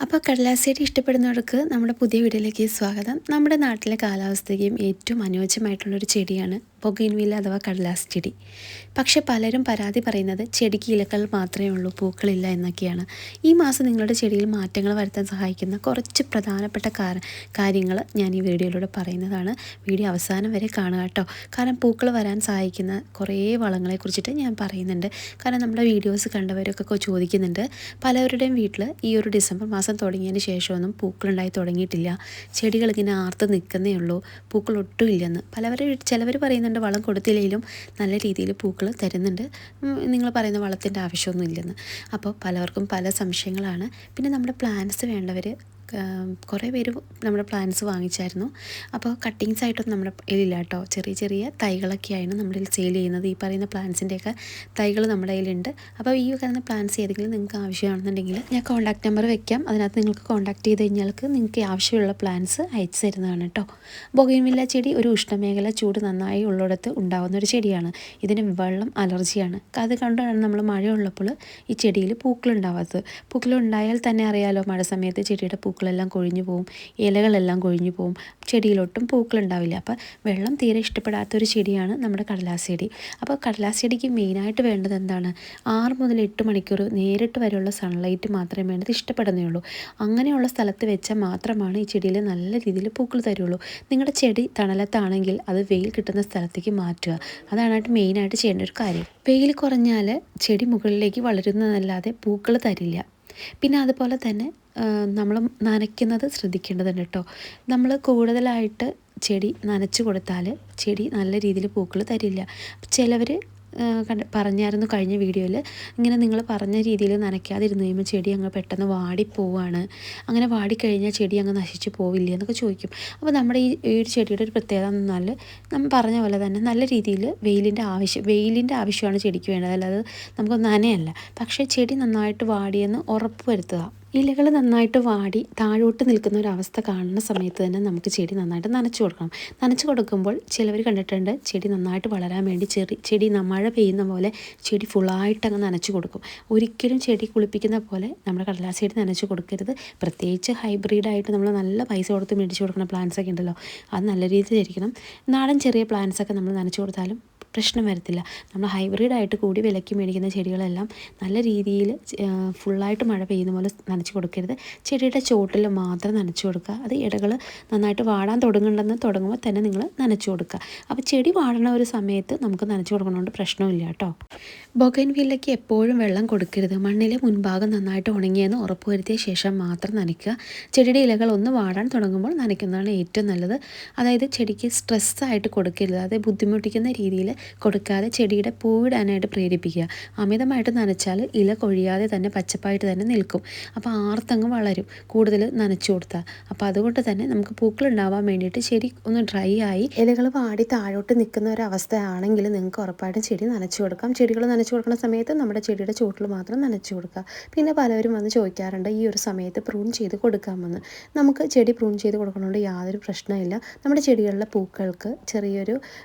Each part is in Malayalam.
അപ്പോൾ കടലാസ്സെടി ഇഷ്ടപ്പെടുന്നവർക്ക് നമ്മുടെ പുതിയ വീഡിയോയിലേക്ക് സ്വാഗതം. നമ്മുടെ നാട്ടിലെ കാലാവസ്ഥയ്ക്കും ഏറ്റവും അനുയോജ്യമായിട്ടുള്ളൊരു ചെടിയാണ് ബൊഗെയിൻവില്ല അഥവാ കടലാസ് ചെടി. പക്ഷേ പലരും പരാതി പറയുന്നത് ചെടിക്ക് ഇലകൾ മാത്രമേ ഉള്ളൂ, പൂക്കളില്ല എന്നൊക്കെയാണ്. ഈ മാസം നിങ്ങളുടെ ചെടിയിൽ മാറ്റങ്ങൾ വരുത്താൻ സഹായിക്കുന്ന കുറച്ച് പ്രധാനപ്പെട്ട കാര്യങ്ങൾ ഞാൻ ഈ വീഡിയോയിലൂടെ പറയുന്നതാണ്. വീഡിയോ അവസാനം വരെ കാണുക കേട്ടോ. കാരണം പൂക്കൾ വരാൻ സഹായിക്കുന്ന കുറേ വളങ്ങളെക്കുറിച്ചിട്ട് ഞാൻ പറയുന്നുണ്ട്. കാരണം നമ്മുടെ വീഡിയോസ് കണ്ടവരൊക്കെ ചോദിക്കുന്നുണ്ട്, പലവരുടെയും വീട്ടിൽ ഈ ഒരു ഡിസംബർ മാസം തുടങ്ങിയതിന് ശേഷമൊന്നും പൂക്കളുണ്ടായി തുടങ്ങിയിട്ടില്ല, ചെടികൾ ഇങ്ങനെ ആർത്ത് നിൽക്കുന്നേ ഉള്ളൂ, പൂക്കൾ ഒട്ടും ഇല്ലെന്ന്. ചിലവർ പറയുന്നുണ്ട് വളം കൊടുത്തില്ലെങ്കിലും നല്ല രീതിയിൽ പൂക്കൾ തരുന്നുണ്ട്, നിങ്ങൾ പറയുന്ന വളത്തിൻ്റെ ആവശ്യമൊന്നും ഇല്ലെന്ന്. അപ്പോൾ പലവർക്കും പല സംശയങ്ങളാണ്. പിന്നെ നമ്മുടെ പ്ലാന്റ്സ് വേണ്ടവർ കുറേ പേര് നമ്മുടെ പ്ലാന്റ്സ് വാങ്ങിച്ചായിരുന്നു. അപ്പോൾ കട്ടിങ്സ് ആയിട്ടൊന്നും നമ്മുടെ കയ്യിലില്ല കേട്ടോ. ചെറിയ ചെറിയ തൈകളൊക്കെയാണ് നമ്മുടെ സെയിൽ ചെയ്യുന്നത്. ഈ പറയുന്ന പ്ലാന്റ്സിൻ്റെയൊക്കെ തൈകൾ നമ്മുടെ കയ്യിലുണ്ട്. അപ്പോൾ ഈ പറയുന്ന പ്ലാന്റ്സ് ഏതെങ്കിലും നിങ്ങൾക്ക് ആവശ്യമാണെന്നുണ്ടെങ്കിൽ ഞാൻ കോൺടാക്ട് നമ്പർ വെക്കാം. അതിനകത്ത് നിങ്ങൾക്ക് കോൺടാക്ട് ചെയ്ത് കഴിഞ്ഞാൽ നിങ്ങൾക്ക് ആവശ്യമുള്ള പ്ലാന്റ്സ് അയച്ചു തരുന്നതാണ് കേട്ടോ. ബൊഗെയിൻവില്ല ചെടി ഒരു ഉഷ്ണമേഖല, ചൂട് നന്നായി ഉള്ളിടത്ത് ഉണ്ടാകുന്ന ഒരു ചെടിയാണ്. ഇതിന് വെള്ളം അലർജിയാണ്. അത് കണ്ടാണ് നമ്മൾ മഴയുള്ളപ്പോൾ ഈ ചെടിയിൽ പൂക്കളുണ്ടാവാത്തത്. പൂക്കളുണ്ടായാൽ തന്നെ അറിയാലോ, മഴ സമയത്ത് ചെടിയുടെ പൂക്കളെല്ലാം കൊഴിഞ്ഞു പോവും, ഇലകളെല്ലാം കൊഴിഞ്ഞു പോവും, ചെടിയിലൊട്ടും പൂക്കളുണ്ടാവില്ല. അപ്പോൾ വെള്ളം തീരെ ഇഷ്ടപ്പെടാത്തൊരു ചെടിയാണ് നമ്മുടെ കടലാസ് ചെടി. അപ്പോൾ കടലാസ് ചെടിക്ക് മെയിനായിട്ട് വേണ്ടത് എന്താണ്? 6 മുതൽ 8 മണിക്കൂർ നേരിട്ട് വരെയുള്ള സൺലൈറ്റ് മാത്രമേ വേണ്ടത് ഇഷ്ടപ്പെടുന്നേ ഉള്ളൂ. അങ്ങനെയുള്ള സ്ഥലത്ത് വെച്ചാൽ മാത്രമാണ് ഈ ചെടിയിൽ നല്ല രീതിയിൽ പൂക്കൾ തരുള്ളൂ. നിങ്ങളുടെ ചെടി തണലത്താണെങ്കിൽ അത് വെയിൽ കിട്ടുന്ന സ്ഥലത്തേക്ക് മാറ്റുക. അതാണ് മെയിനായിട്ട് ചെയ്യേണ്ട ഒരു കാര്യം. വെയിൽ കുറഞ്ഞാൽ ചെടി മുകളിലേക്ക് വളരുന്നതല്ലാതെ പൂക്കൾ തരില്ല. പിന്നെ അതുപോലെ തന്നെ നമ്മൾ നനയ്ക്കുന്നത് ശ്രദ്ധിക്കേണ്ടതുണ്ട് കേട്ടോ. നമ്മൾ കൂടുതലായിട്ട് ചെടി നനച്ച് കൊടുത്താൽ ചെടി നല്ല രീതിയിൽ പൂക്കൾ തരില്ല. ചിലവർ പറഞ്ഞായിരുന്നു കഴിഞ്ഞ വീഡിയോയിൽ, ഇങ്ങനെ നിങ്ങൾ പറഞ്ഞ രീതിയിൽ നനയ്ക്കാതിരുന്ന് കഴിയുമ്പോൾ ചെടി അങ്ങ് പെട്ടെന്ന് വാടിപ്പോവാണ്, അങ്ങനെ വാടിക്കഴിഞ്ഞാൽ ചെടി അങ്ങ് നശിച്ചു പോവില്ല എന്നൊക്കെ ചോദിക്കും. അപ്പോൾ നമ്മുടെ ഈ ഒരു ചെടിയുടെ ഒരു പ്രത്യേകത എന്ന് പറഞ്ഞാൽ, നമ്മൾ പറഞ്ഞ പോലെ തന്നെ നല്ല രീതിയിൽ വെയിലിൻ്റെ ആവശ്യമാണ് ചെടിക്ക് വേണ്ടത്, അല്ലാതെ നമുക്ക് നനയല്ല. പക്ഷേ ചെടി നന്നായിട്ട് വാടിയെന്ന് ഉറപ്പ് വരുത്തുക. ഇലകൾ നന്നായിട്ട് വാടി താഴോട്ട് നിൽക്കുന്ന ഒരവസ്ഥ കാണുന്ന സമയത്ത് തന്നെ നമുക്ക് ചെടി നന്നായിട്ട് നനച്ചു കൊടുക്കണം. നനച്ചു കൊടുക്കുമ്പോൾ ചിലവർ കണ്ടിട്ടുണ്ട്, ചെടി നന്നായിട്ട് വളരാൻ വേണ്ടി ചെടി മഴ പെയ്യുന്ന പോലെ ചെടി ഫുള്ളായിട്ട് അങ്ങ് നനച്ചു കൊടുക്കും. ഒരിക്കലും ചെടി കുളിപ്പിക്കുന്ന പോലെ നമ്മുടെ കടലാസ് ചെടി നനച്ചു കൊടുക്കരുത്. പ്രത്യേകിച്ച് ഹൈബ്രിഡായിട്ട് നമ്മൾ നല്ല പൈസ കൊടുത്ത് മേടിച്ച് കൊടുക്കുന്ന പ്ലാന്റ്സൊക്കെ ഉണ്ടല്ലോ, അത് നല്ല രീതിയിൽ ഇരിക്കണം. നാടൻ ചെറിയ പ്ലാന്റ്സൊക്കെ നമ്മൾ നനച്ചു കൊടുത്താലും പ്രശ്നം വരത്തില്ല. നമ്മൾ ഹൈബ്രിഡായിട്ട് കൂടി വിലയ്ക്ക് മേടിക്കുന്ന ചെടികളെല്ലാം നല്ല രീതിയിൽ ഫുള്ളായിട്ട് മഴ പെയ്യുന്ന പോലെ നനച്ച് കൊടുക്കരുത്. ചെടിയുടെ ചോട്ടിൽ മാത്രം നനച്ചു കൊടുക്കുക. അത് ഇടകൾ നന്നായിട്ട് വാടാൻ തുടങ്ങുമ്പോൾ തന്നെ നിങ്ങൾ നനച്ചു കൊടുക്കുക. അപ്പോൾ ചെടി വാടണ ഒരു സമയത്ത് നമുക്ക് നനച്ചു കൊടുക്കണോണ്ട് പ്രശ്നമില്ല കേട്ടോ. ബൊഗെയിൻവില്ലയ്ക്ക് എപ്പോഴും വെള്ളം കൊടുക്കരുത്. മണ്ണിലെ മുൻഭാഗം നന്നായിട്ട് ഉണങ്ങിയെന്ന് ഉറപ്പുവരുത്തിയ ശേഷം മാത്രം നനയ്ക്കുക. ചെടിയുടെ ഇലകൾ ഒന്ന് വാടാൻ തുടങ്ങുമ്പോൾ നനയ്ക്കുന്നതാണ് ഏറ്റവും നല്ലത്. അതായത് ചെടിക്ക് സ്ട്രെസ്സായിട്ട് കൊടുക്കരുത്, അത് ബുദ്ധിമുട്ടിക്കുന്ന രീതിയിൽ കൊടുക്കാതെ ചെടിയുടെ പൂവിടാനായിട്ട് പ്രേരിപ്പിക്കുക. അമിതമായിട്ട് നനച്ചാൽ ഇല കൊഴിയാതെ തന്നെ പച്ചപ്പായിട്ട് തന്നെ നിൽക്കും. അപ്പോൾ ആർത്തങ്ങ് വളരും കൂടുതൽ നനച്ചു കൊടുത്താൽ. അപ്പോൾ അതുകൊണ്ട് തന്നെ നമുക്ക് പൂക്കൾ ഉണ്ടാവാൻ വേണ്ടിയിട്ട് ചെടി ഒന്ന് ഡ്രൈ ആയി ഇലകൾ വാടി താഴോട്ട് നിൽക്കുന്ന ഒരവസ്ഥയാണെങ്കിൽ നിങ്ങൾക്ക് ഉറപ്പായിട്ടും ചെടി നനച്ചു കൊടുക്കാം. ചെടികൾ നനച്ചു കൊടുക്കുന്ന സമയത്ത് നമ്മുടെ ചെടിയുടെ ചുവട്ടിൽ മാത്രം നനച്ചു കൊടുക്കുക. പിന്നെ പലരും വന്ന് ചോദിക്കാറുണ്ട്, ഈ ഒരു സമയത്ത് പ്രൂൺ ചെയ്ത് കൊടുക്കാമെന്ന്. നമുക്ക് ചെടി പ്രൂൺ ചെയ്ത് കൊടുക്കുന്നതുകൊണ്ട് യാതൊരു പ്രശ്നമില്ല. നമ്മുടെ ചെടികളിലെ പൂക്കൾക്ക് ചെറിയൊരു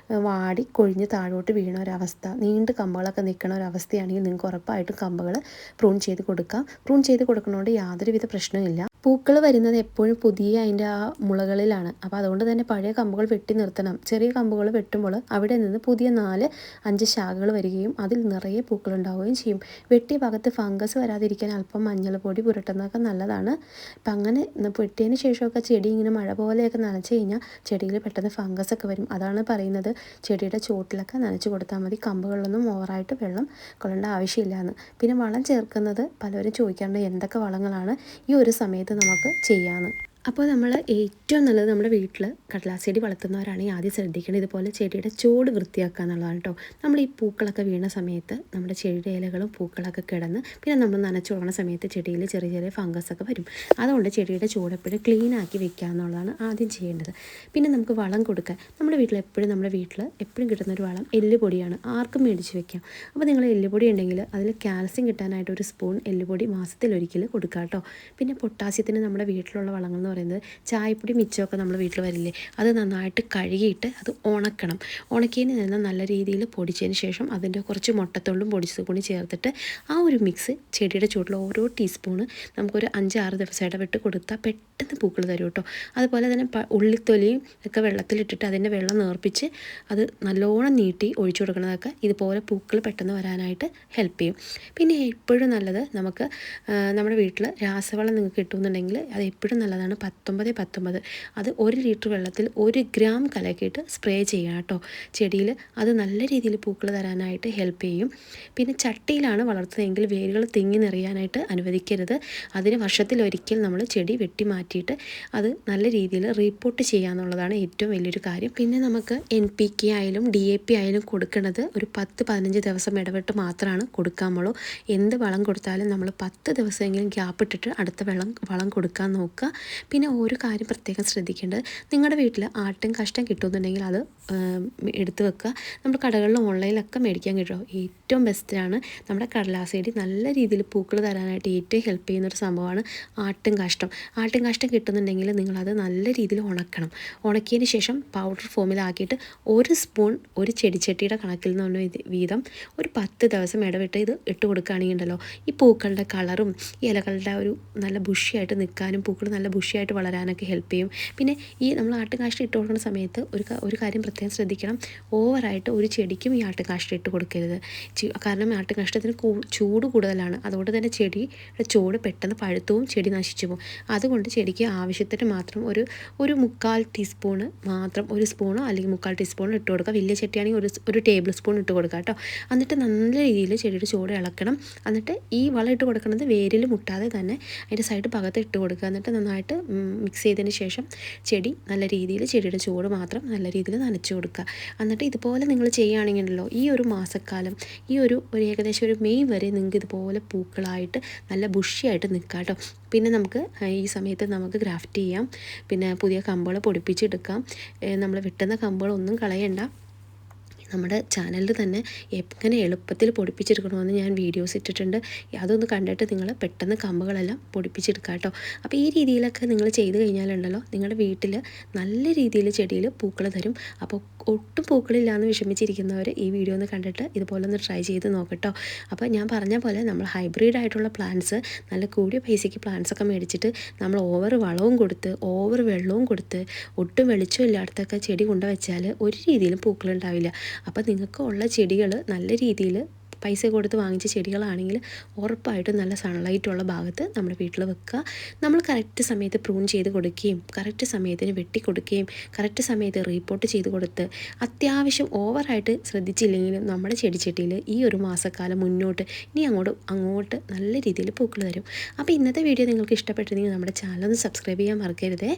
വാടി കൊഴിഞ്ഞ് താഴോട്ട് വീണ ഒരവസ്ഥ, നീണ്ട് കമ്പുകളൊക്കെ നിൽക്കുന്ന ഒരവസ്ഥയാണെങ്കിൽ നിങ്ങൾക്ക് ഉറപ്പായിട്ടും കമ്പുകൾ പ്രൂൺ ചെയ്ത് കൊടുക്കാം. പ്രൂൺ ചെയ്ത് കൊടുക്കുന്നതുകൊണ്ട് യാതൊരുവിധ പ്രശ്നമില്ല. പൂക്കൾ വരുന്നത് എപ്പോഴും പുതിയ അതിൻ്റെ ആ മുളകളിലാണ്. അപ്പോൾ അതുകൊണ്ട് തന്നെ പഴയ കമ്പുകൾ വെട്ടി നിർത്തണം. ചെറിയ കമ്പുകൾ വെട്ടുമ്പോൾ അവിടെ നിന്ന് പുതിയ 4-5 ശാഖകൾ വരികയും അതിൽ നിറയെ പൂക്കളുണ്ടാവുകയും ചെയ്യും. വെട്ടിയ ഭാഗത്ത് ഫംഗസ് വരാതിരിക്കാൻ അല്പം മഞ്ഞൾപ്പൊടി പുരട്ടുന്നതൊക്കെ നല്ലതാണ്. അപ്പം അങ്ങനെ വെട്ടിയതിന് ശേഷമൊക്കെ ചെടി ഇങ്ങനെ മഴ പോലെയൊക്കെ നനച്ച് കഴിഞ്ഞാൽ ചെടിയിൽ പെട്ടെന്ന് ഫംഗസൊക്കെ വരും. അതാണ് പറയുന്നത്, ചെടിയുടെ ചോട്ടിലൊക്കെ നനച്ച് കൊടുത്താൽ മതി. കമ്പുകളിലൊന്നും ഓവറായിട്ട് വെള്ളം കൊള്ളേണ്ട ആവശ്യമില്ല എന്ന്. പിന്നെ വളം ചേർക്കുന്നത് പലരും ചോദിക്കാറുണ്ട്, എന്തൊക്കെ വളങ്ങളാണ് ഈ ഒരു സമയത്ത് നമുക്ക് ചെയ്യാമെന്ന്. അപ്പോൾ നമ്മൾ ഏറ്റവും നല്ലത് നമ്മുടെ വീട്ടിൽ കടലാസ് ചെടി വളർത്തുന്നവരാണെങ്കിൽ ആദ്യം ശ്രദ്ധിക്കേണ്ടത് ഇതുപോലെ ചെടിയുടെ ചോട് വൃത്തിയാക്കുക എന്നുള്ളതാണ് കേട്ടോ. നമ്മൾ ഈ പൂക്കളൊക്കെ വീണ സമയത്ത് നമ്മുടെ ചെടിയുടെ ഇലകളും പൂക്കളൊക്കെ കിടന്ന് പിന്നെ നമ്മൾ നനച്ചു കൊടുക്കുന്ന സമയത്ത് ചെടിയിൽ ചെറിയ ചെറിയ ഫംഗസൊക്കെ വരും. അതുകൊണ്ട് ചെടിയുടെ ചോട് എപ്പോഴും ക്ലീൻ ആക്കി വെക്കുക എന്നുള്ളതാണ് ആദ്യം ചെയ്യേണ്ടത്. പിന്നെ നമുക്ക് വളം കൊടുക്കാൻ നമ്മുടെ വീട്ടിൽ എപ്പോഴും കിട്ടുന്നൊരു വളം എല്ലുപൊടിയാണ്. ആർക്കും മേടിച്ച് വെക്കാം. അപ്പോൾ നിങ്ങൾ എല്ലുപൊടി ഉണ്ടെങ്കിൽ അതിൽ കാൽസ്യം കിട്ടാനായിട്ട് 1 സ്പൂൺ എല്ലുപൊടി മാസത്തിലൊരിക്കൽ കൊടുക്കുക കേട്ടോ. പിന്നെ പൊട്ടാസ്യത്തിന് നമ്മുടെ വീട്ടിലുള്ള വളങ്ങൾ എന്ന് പറയുന്നത് ചായപ്പൊടി മിച്ചമൊക്കെ നമ്മൾ വീട്ടിൽ വരില്ലേ, അത് നന്നായിട്ട് കഴുകിയിട്ട് അത് ഉണക്കണം. ഉണക്കിയതിന് നിന്ന് നല്ല രീതിയിൽ പൊടിച്ചതിന് ശേഷം അതിൻ്റെ കുറച്ച് മുട്ടത്തൊണ്ടും പൊടിച്ചത് കൂടി ചേർത്തിട്ട് ആ ഒരു മിക്സ് ചെടിയുടെ ചുവട്ടിൽ ഓരോ ടീസ്പൂണ് നമുക്കൊരു 5-6 ദിവസം ഇടവിട്ട് കൊടുത്താൽ പെട്ടെന്ന് പൂക്കൾ തരും കേട്ടോ. അതുപോലെ തന്നെ ഉള്ളിത്തൊലിയും ഒക്കെ വെള്ളത്തിലിട്ടിട്ട് അതിൻ്റെ വെള്ളം നേർപ്പിച്ച് അത് നല്ലോണം നീട്ടി ഒഴിച്ചു കൊടുക്കുന്നതൊക്കെ ഇതുപോലെ പൂക്കൾ പെട്ടെന്ന് വരാനായിട്ട് ഹെൽപ്പ് ചെയ്യും. പിന്നെ എപ്പോഴും നല്ലത് നമുക്ക് നമ്മുടെ വീട്ടിൽ രാസവളം നിങ്ങൾക്ക് കിട്ടുമെന്നുണ്ടെങ്കിൽ അത് എപ്പോഴും നല്ലതാണ്. 19-19 അത് 1 ലിറ്റർ വെള്ളത്തിൽ 1 ഗ്രാം കലക്കിയിട്ട് സ്പ്രേ ചെയ്യണം കേട്ടോ ചെടിയിൽ. അത് നല്ല രീതിയിൽ പൂക്കൾ തരാനായിട്ട് ഹെൽപ്പ് ചെയ്യും. പിന്നെ ചട്ടിയിലാണ് വളർത്തുന്നതെങ്കിൽ വേരുകൾ തിങ്ങി നിറയാനായിട്ട് അനുവദിക്കരുത്. അതിന് വർഷത്തിലൊരിക്കൽ നമ്മൾ ചെടി വെട്ടി മാറ്റിയിട്ട് അത് നല്ല രീതിയിൽ റീപോർട്ട് ചെയ്യുക എന്നുള്ളതാണ് ഏറ്റവും വലിയൊരു കാര്യം. പിന്നെ നമുക്ക് NPK ആയാലും DAP ആയാലും കൊടുക്കുന്നത് ഒരു 10-15 ദിവസം ഇടവിട്ട് മാത്രമാണ് കൊടുക്കാമുള്ളൂ. എന്ത് വളം കൊടുത്താലും നമ്മൾ 10 ദിവസമെങ്കിലും ഗ്യാപ്പ് ഇട്ടിട്ട് അടുത്ത വളം കൊടുക്കാൻ നോക്കുക. പിന്നെ ഒരു കാര്യം പ്രത്യേകം ശ്രദ്ധിക്കേണ്ടത്, നിങ്ങളുടെ വീട്ടിൽ ആട്ടിൻ കാഷ്ടം കിട്ടുമെന്നുണ്ടെങ്കിൽ അത് എടുത്ത് വെക്കുക. നമ്മൾ കടകളിലും ഓൺലൈനിലൊക്കെ മേടിക്കാൻ കിട്ടും. ഏറ്റവും ബെസ്റ്റാണ് നമ്മുടെ കടലാസ് ചെടി നല്ല രീതിയിൽ പൂക്കൾ തരാനായിട്ട് ഏറ്റവും ഹെൽപ്പ് ചെയ്യുന്നൊരു സംഭവമാണ് ആട്ടിൻ കാഷ്ടം. ആട്ടിൻ കാഷ്ടം കിട്ടുന്നുണ്ടെങ്കിൽ നിങ്ങളത് നല്ല രീതിയിൽ ഉണക്കണം. ഉണക്കിയതിന് ശേഷം പൗഡർ ഫോമിലാക്കിയിട്ട് 1 സ്പൂൺ ഒരു ചെടിച്ചട്ടിയുടെ കണക്കിൽ നിന്ന് വീതം ഒരു 10 ദിവസം ഇടവിട്ട് ഇത് ഇട്ട് കൊടുക്കുകയാണെങ്കിൽ ഉണ്ടല്ലോ, ഈ പൂക്കളുടെ കളറും ഈ ഇലകളുടെ ഒരു നല്ല ബുഷിയായിട്ട് നിൽക്കാനും പൂക്കൾ നല്ല ബുഷിയായിട്ട് വളരാനൊക്കെ ഹെൽപ്പ് ചെയ്യും. പിന്നെ ഈ നമ്മൾ ആട്ടുകാഷ്ടം ഇട്ട് കൊടുക്കുന്ന സമയത്ത് ഒരു കാര്യം പ്രത്യേകം ശ്രദ്ധിക്കണം, ഓവറായിട്ട് ഒരു ചെടിക്കും ഈ ആട്ടുകാഷ്ടം ഇട്ട് കൊടുക്കരുത്. കാരണം ആട്ടുകാഷ്ടത്തിന് ചൂട് കൂടുതലാണ്. അതുകൊണ്ട് തന്നെ ചെടിയുടെ ചൂട് പെട്ടെന്ന് പഴുത്തവും ചെടി നശിച്ചു പോകും. അതുകൊണ്ട് ചെടിക്ക് ആവശ്യത്തിന് മാത്രം ഒരു 1/4 ടീസ്പൂണ് മാത്രം, 1 സ്പൂണോ അല്ലെങ്കിൽ 1/4 ടീസ്പൂണോ ഇട്ട് കൊടുക്കുക. വലിയ ചട്ടിയാണെങ്കിൽ ഒരു ടേബിൾ സ്പൂൺ ഇട്ട് കൊടുക്കുക കേട്ടോ. എന്നിട്ട് നല്ല രീതിയിൽ ചെടിയുടെ ചൂട് ഇളക്കണം. എന്നിട്ട് ഈ വളം ഇട്ട് കൊടുക്കുന്നത് വേരിൽ മുട്ടാതെ തന്നെ അതിൻ്റെ സൈഡ് ഭാഗത്ത് ഇട്ട് കൊടുക്കുക. എന്നിട്ട് നന്നായിട്ട് മിക്സ് ചെയ്തതിന് ശേഷം ചെടി നല്ല രീതിയിൽ ചെടിയുടെ ചൂട് മാത്രം നല്ല രീതിയിൽ നനച്ചു കൊടുക്കുക. എന്നിട്ട് ഇതുപോലെ നിങ്ങൾ ചെയ്യുകയാണെങ്കിലോ ഈ ഒരു മാസക്കാലം ഈ ഒരു ഏകദേശം ഒരു മെയ് വരെ നിങ്ങൾക്ക് ഇതുപോലെ പൂക്കളായിട്ട് നല്ല ബുഷിയായിട്ട് നിൽക്കാം കേട്ടോ. പിന്നെ നമുക്ക് ഈ സമയത്ത് നമുക്ക് ഗ്രാഫ്റ്റ് ചെയ്യാം. പിന്നെ പുതിയ കമ്പുകൾ പൊടിപ്പിച്ചെടുക്കാം. നമ്മൾ വെട്ടുന്ന കമ്പുകളൊന്നും കളയണ്ട. നമ്മുടെ ചാനലിൽ തന്നെ എങ്ങനെ എളുപ്പത്തിൽ പൊടിപ്പിച്ചെടുക്കണമെന്ന് ഞാൻ വീഡിയോസ് ഇട്ടിട്ടുണ്ട്. അതൊന്ന് കണ്ടിട്ട് നിങ്ങൾ പെട്ടെന്ന് കമ്പുകളെല്ലാം പൊടിപ്പിച്ചെടുക്കുക കേട്ടോ. അപ്പോൾ ഈ രീതിയിലൊക്കെ നിങ്ങൾ ചെയ്ത് കഴിഞ്ഞാലുണ്ടല്ലോ നിങ്ങളുടെ വീട്ടിൽ നല്ല രീതിയിൽ ചെടിയിൽ പൂക്കൾ തരും. അപ്പോൾ ഒട്ടും പൂക്കളില്ലാന്ന് വിഷമിച്ചിരിക്കുന്നവർ ഈ വീഡിയോ ഒന്ന് കണ്ടിട്ട് ഇതുപോലെ ഒന്ന് ട്രൈ ചെയ്ത് നോക്കട്ടോ. അപ്പോൾ ഞാൻ പറഞ്ഞ പോലെ നമ്മൾ ഹൈബ്രിഡ് ആയിട്ടുള്ള പ്ലാന്റ്സ്, നല്ല കൂടിയ പൈസയ്ക്ക് പ്ലാന്റ്സൊക്കെ മേടിച്ചിട്ട് നമ്മൾ ഓവർ വളവും കൊടുത്ത് ഓവർ വെള്ളവും കൊടുത്ത് ഒട്ടും വെളിച്ചം ഇല്ലാത്തതൊക്കെ ചെടി കൊണ്ടുവച്ചാൽ ഒരു രീതിയിലും പൂക്കളുണ്ടാവില്ല. അപ്പോൾ നിങ്ങൾക്ക് ഉള്ള ചെടികൾ നല്ല രീതിയിൽ പൈസ കൊടുത്ത് വാങ്ങിച്ച ചെടികളാണെങ്കിൽ ഉറപ്പായിട്ടും നല്ല സൺലൈറ്റുള്ള ഭാഗത്ത് നമ്മുടെ വീട്ടിൽ വെക്കുക. നമ്മൾ കറക്റ്റ് സമയത്ത് പ്രൂൺ ചെയ്ത് കൊടുക്കുകയും കറക്റ്റ് സമയത്തിന് വെട്ടി കൊടുക്കുകയും കറക്റ്റ് സമയത്ത് റീപോർട്ട് ചെയ്ത് കൊടുത്ത് അത്യാവശ്യം ഓവറായിട്ട് ശ്രദ്ധിച്ചില്ലെങ്കിലും നമ്മുടെ ചെടിച്ചട്ടിയിൽ ഈ ഒരു മാസക്കാലം മുന്നോട്ട് ഇനി അങ്ങോട്ട് നല്ല രീതിയിൽ പൂക്കൾ തരും. അപ്പോൾ ഇന്നത്തെ വീഡിയോ നിങ്ങൾക്ക് ഇഷ്ടപ്പെട്ടിരുന്നെങ്കിൽ നമ്മുടെ ചാനൽ ഒന്ന് സബ്സ്ക്രൈബ് ചെയ്യാൻ മറക്കരുതേ.